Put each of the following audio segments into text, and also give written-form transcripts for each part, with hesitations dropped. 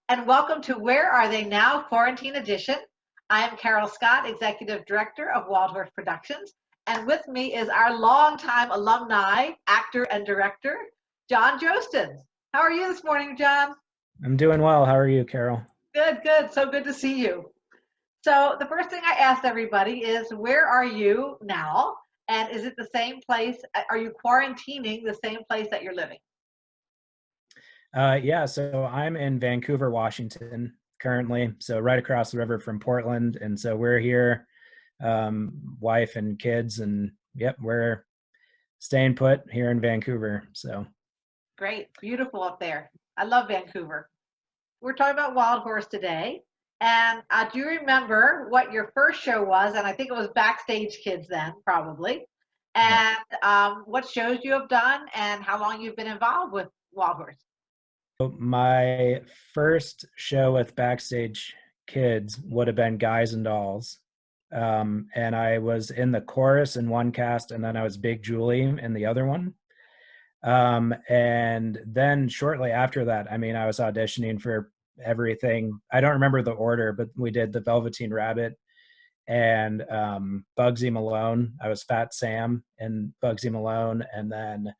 and welcome to Where Are They Now? Quarantine Edition. I am Carol Scott, Executive Director of Wild Horse Productions, and with me is our longtime alumni, actor and director, Jon Josten. How are you this morning, Jon? I'm doing well. How are you, Carol? Good, good. So good to see you. So the first thing I asked everybody is, where are you now? And is it the same place? Are you quarantining the same place that you're living? Yeah, so I'm in Vancouver, Washington currently, so right across the river from Portland. And so we're here, wife and kids, and yep, we're staying put here in Vancouver. So Great, beautiful up there. I love Vancouver. We're talking about Wild Horse today. And do you remember what your first show was? And I think it was Backstage Kids then, probably. yeah. And what shows you have done and how long you've been involved with Wild Horse? So my first show with Backstage Kids would have been Guys and Dolls. And I was in the chorus in one cast, and then I was Big Julie in the other one. And then shortly after that, I mean, I was auditioning for everything. I don't remember the order, but we did the Velveteen Rabbit and Bugsy Malone. I was Fat Sam and Bugsy Malone. And then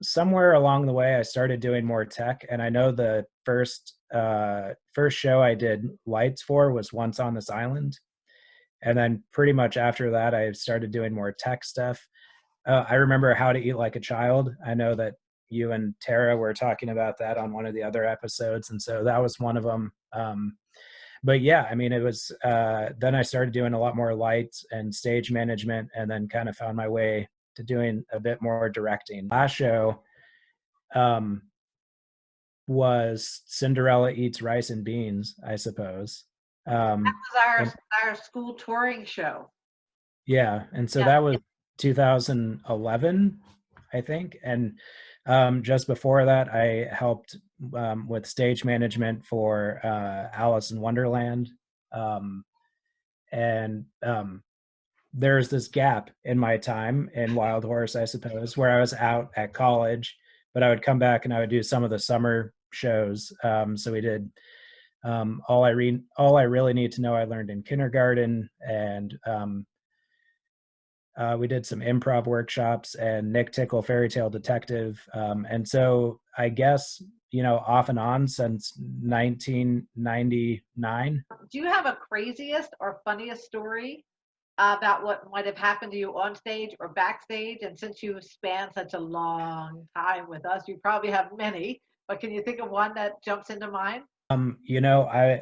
somewhere along the way, I started doing more tech. And I know the first show I did lights for was Once on This Island. And then pretty much after that, I started doing more tech stuff. I remember How to Eat Like a Child. I know that you and Tara were talking about that on one of the other episodes, and so that was one of them. But yeah, I mean, it was then I started doing a lot more lights and stage management, and then kind of found my way to doing a bit more directing. Last show was Cinderella Eats Rice and Beans, I suppose. That was And our school touring show. yeah, and so Yeah. that was 2011, I think. And just before that, I helped with stage management for Alice in Wonderland. And there's this gap in my time in Wild Horse, I suppose, where I was out at college, but I would come back and I would do some of the summer shows. So we did all I really need to know I learned in kindergarten, and we did some improv workshops and Nick Tickle Fairy Tale Detective. And so I guess, off and on since 1999. Do you have a craziest or funniest story about what might have happened to you on stage or backstage? And since you span such a long time with us, you probably have many, but can you think of one that jumps into mind? I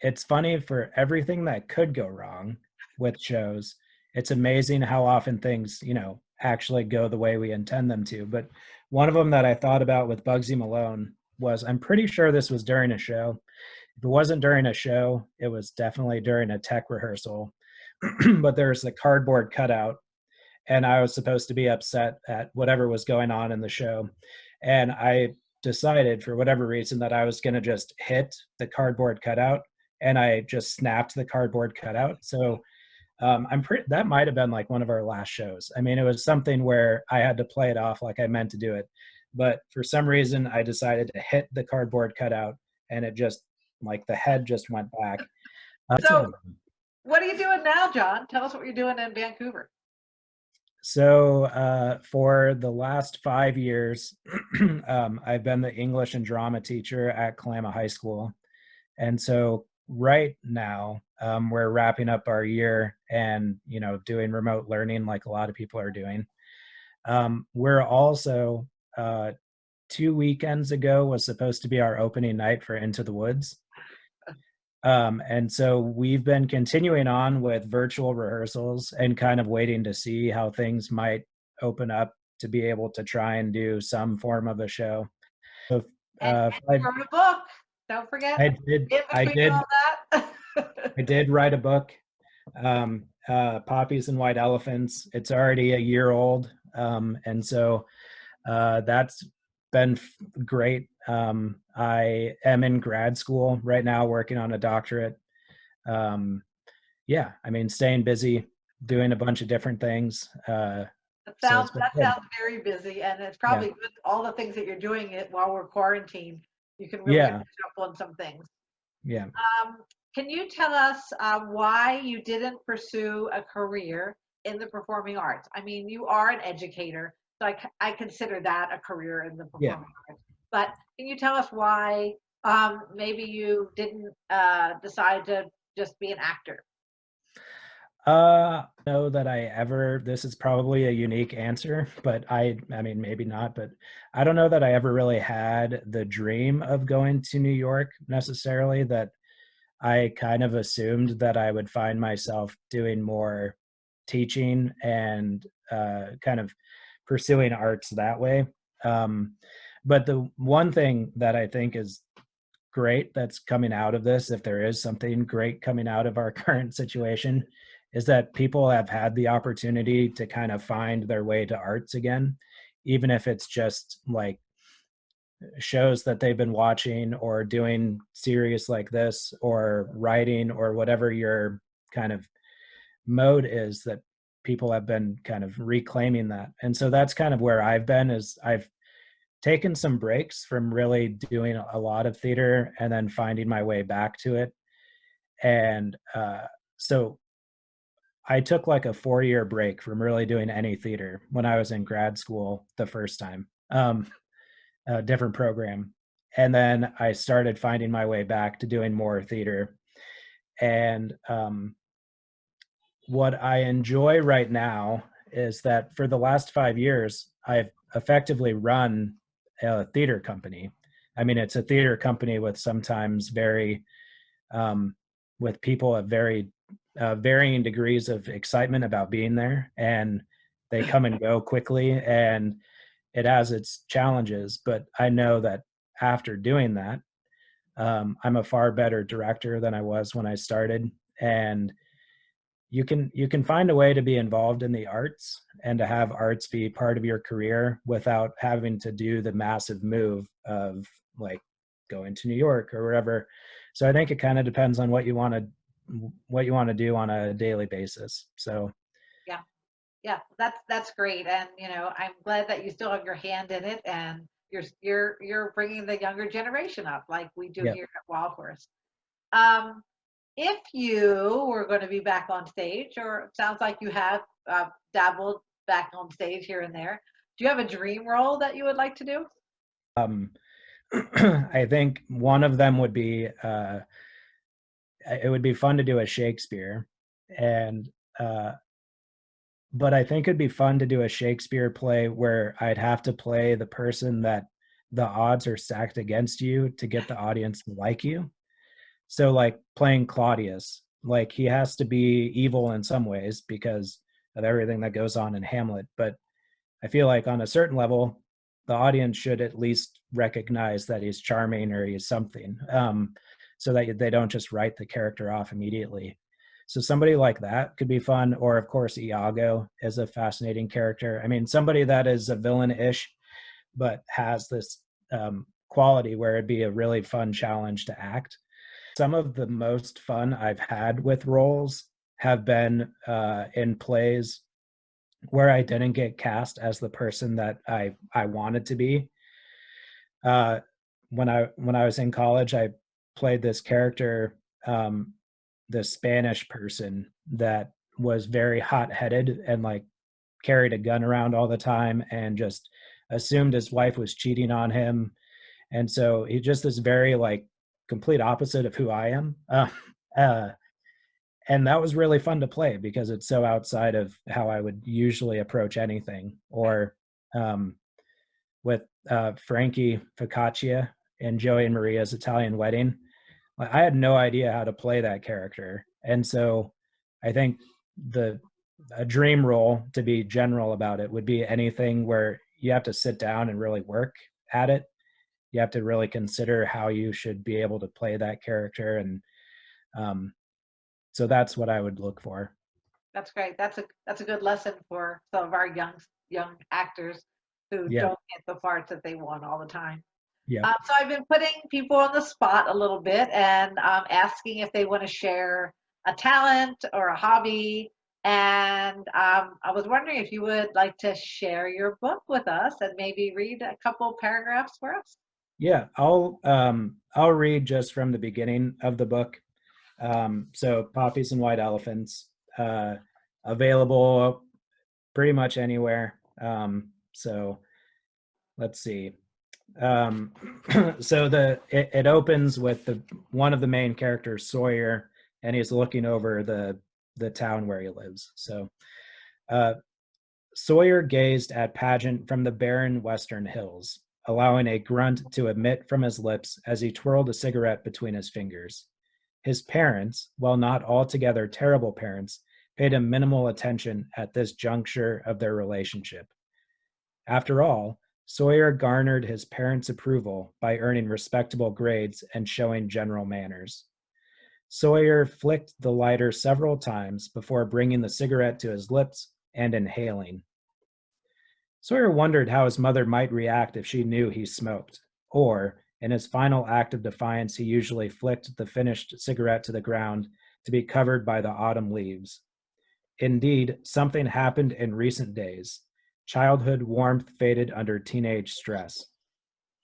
it's funny for everything that could go wrong with shows. It's amazing how often things, actually go the way we intend them to. But one of them that I thought about with Bugsy Malone was, I'm pretty sure this was during a show. If it wasn't during a show, it was definitely during a tech rehearsal. But there's the cardboard cutout, and I was supposed to be upset at whatever was going on in the show. And I decided for whatever reason that I was going to just hit the cardboard cutout, and I just snapped the cardboard cutout. So that might have been like one of our last shows. I mean, it was something where I had to play it off like I meant to do it. But for some reason, I decided to hit the cardboard cutout, and it just, like, the head just went back. So, what are you doing now, Jon? Tell us what you're doing in Vancouver. So for the last 5 years, I've been the English and drama teacher at Kalama High School. And so right now, we're wrapping up our year and, doing remote learning like a lot of people are doing. We're also, 2 weekends ago was supposed to be our opening night for Into the Woods. And so we've been continuing on with virtual rehearsals and kind of waiting to see how things might open up to be able to try and do some form of a show. So And you wrote a book. Don't forget. I did, In I between did, all that. I did write a book, Poppies and White Elephants. It's already a year old. And so that's been great. I am in grad school right now working on a doctorate. Yeah, I mean, staying busy, doing a bunch of different things. So it's been That good. sounds very busy, and it's Yeah. probably good all the things that you're doing it while we're quarantined. You can really Yeah. brush up on some things. Yeah. Can you tell us why you didn't pursue a career in the performing arts? I mean, you are an educator, so I consider that a career in the Yeah. performing arts. But can you tell us why maybe you didn't decide to just be an actor? Know that I ever, this is probably a unique answer, but I mean, maybe not, but I don't know that I ever really had the dream of going to New York necessarily, that I kind of assumed that I would find myself doing more teaching and kind of pursuing arts that way. Um, but the one thing that I think is great that's coming out of this, if there is something great coming out of our current situation, is that people have had the opportunity to kind of find their way to arts again, even if it's just like shows that they've been watching or doing series like this or writing or whatever your kind of mode is, that people have been kind of reclaiming that. And so that's kind of where I've been, is I've taken some breaks from really doing a lot of theater and then finding my way back to it. And so I took like a 4-year break from really doing any theater when I was in grad school the first time, a different program. And then I started finding my way back to doing more theater. And what I enjoy right now is that for the last 5 years, I've effectively run a theater company. I mean, it's a theater company with sometimes um, with people at varying degrees of excitement about being there, and they come and go quickly, and it has its challenges. But I know that after doing that, I'm a far better director than I was when I started, and you can find a way to be involved in the arts and to have arts be part of your career without having to do the massive move of like going to New York or wherever. So I think it kind of depends on what you want to do on a daily basis. So Yeah, yeah, that's great, and I'm glad that you still have your hand in it, and you're bringing the younger generation up like we do yeah. here at Wild Horse. Um, if you were going to be back on stage, or it sounds like you have dabbled back on stage here and there, do you have a dream role that you would like to do? um I think one of them would be it would be fun to do a Shakespeare, and uh but I think it'd be fun to do a Shakespeare play where I'd have to play the person that the odds are stacked against you to get the audience to like you. So like playing Claudius, like he has to be evil in some ways because of everything that goes on in Hamlet, but I feel like on a certain level, the audience should at least recognize that he's charming or he's something, so that they don't just write the character off immediately. So somebody like that could be fun. Or of course, Iago is a fascinating character. I mean, somebody that is a villain-ish, but has this quality where it'd be a really fun challenge to act. Some of the most fun I've had with roles have been in plays where I didn't get cast as the person that I wanted to be. Uh, when I was in college, I played this character, um, the Spanish person that was very hot-headed and like carried a gun around all the time and just assumed his wife was cheating on him, and so he just is very like complete opposite of who I am. Uh, and that was really fun to play because it's so outside of how I would usually approach anything. Or um, with Frankie Focaccia in Joey and Maria's Italian Wedding, I had no idea how to play that character, and so I think the a dream role, to be general about it, would be anything where you have to sit down and really work at it. You have to really consider how you should be able to play that character, and um, so that's what I would look for. That's great. That's a good lesson for some of our young actors who Yeah. don't get the parts that they want all the time. Yeah. So I've been putting people on the spot a little bit and asking if they want to share a talent or a hobby. And I was wondering if you would like to share your book with us and maybe read a couple paragraphs for us. Yeah, I'll read just from the beginning of the book. So Poppies and White Elephants, available pretty much anywhere. So let's see. Um, so it opens with one of the main characters, Sawyer, and he's looking over the town where he lives. So uh, Sawyer gazed at Pageant from the barren western hills, allowing a grunt to emit from his lips as he twirled a cigarette between his fingers. His parents, while not altogether terrible parents, paid him minimal attention at this juncture of their relationship. After all, Sawyer garnered his parents' approval by earning respectable grades and showing general manners. Sawyer flicked the lighter several times before bringing the cigarette to his lips and inhaling. Sawyer wondered how his mother might react if she knew he smoked, or, in his final act of defiance, he usually flicked the finished cigarette to the ground to be covered by the autumn leaves. Indeed, something happened in recent days. Childhood warmth faded under teenage stress.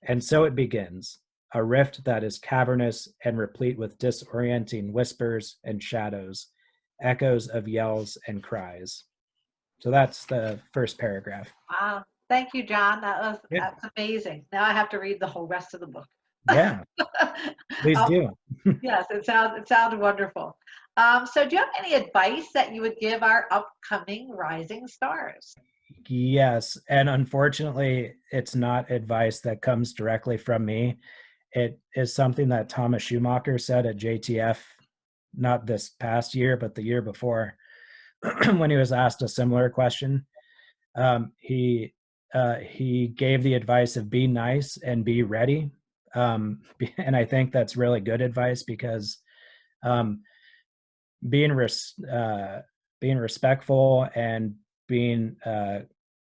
And so it begins, a rift that is cavernous and replete with disorienting whispers and shadows, echoes of yells and cries. So that's the first paragraph. Wow. Thank you, John. Yeah. That's amazing. Now I have to read the whole rest of the book. Yeah, please do. Yes, it sounded wonderful. So do you have any advice that you would give our upcoming rising stars? Yes, and unfortunately, it's not advice that comes directly from me. It is something that Thomas Schumacher said at JTF, not this past year, but the year before, when he was asked a similar question. He gave the advice of be nice and be ready, and I think that's really good advice because um, being being respectful and being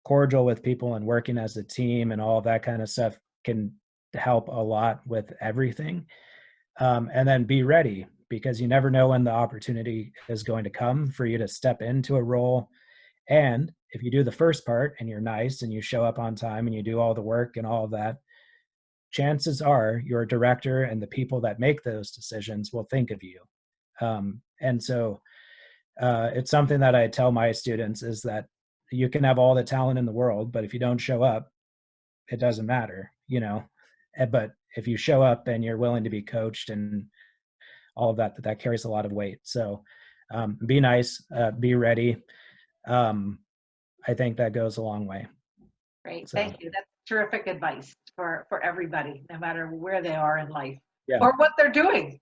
cordial with people and working as a team and all of that kind of stuff can help a lot with everything. And then be ready because you never know when the opportunity is going to come for you to step into a role. And if you do the first part and you're nice and you show up on time and you do all the work and all of that, chances are your director and the people that make those decisions will think of you. And so it's something that I tell my students is that you can have all the talent in the world, but if you don't show up, it doesn't matter, you know. But if you show up and you're willing to be coached and all of that, that carries a lot of weight. So be nice, be ready. I think that goes a long way. Great, So, thank you. That's terrific advice for everybody, no matter where they are in life yeah. or what they're doing.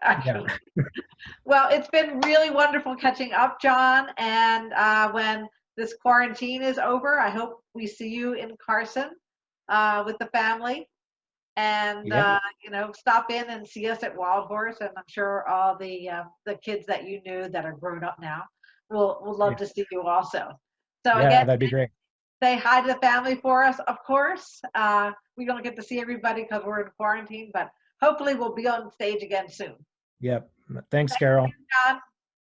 Actually. Yeah. Well, it's been really wonderful catching up, John. And when this quarantine is over, I hope we see you in Carson with the family. And Yeah. stop in and see us at Wild Horse. And I'm sure all the kids that you knew that are grown up now will love to see you also. So Yeah, again, that'd be great. say hi to the family for us, of course. We don't get to see everybody because we're in quarantine, but hopefully we'll be on stage again soon. Yep. Thanks, Carol. Thanks, John.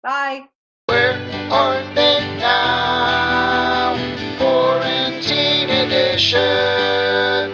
Bye. Where are they now? Quarantine edition.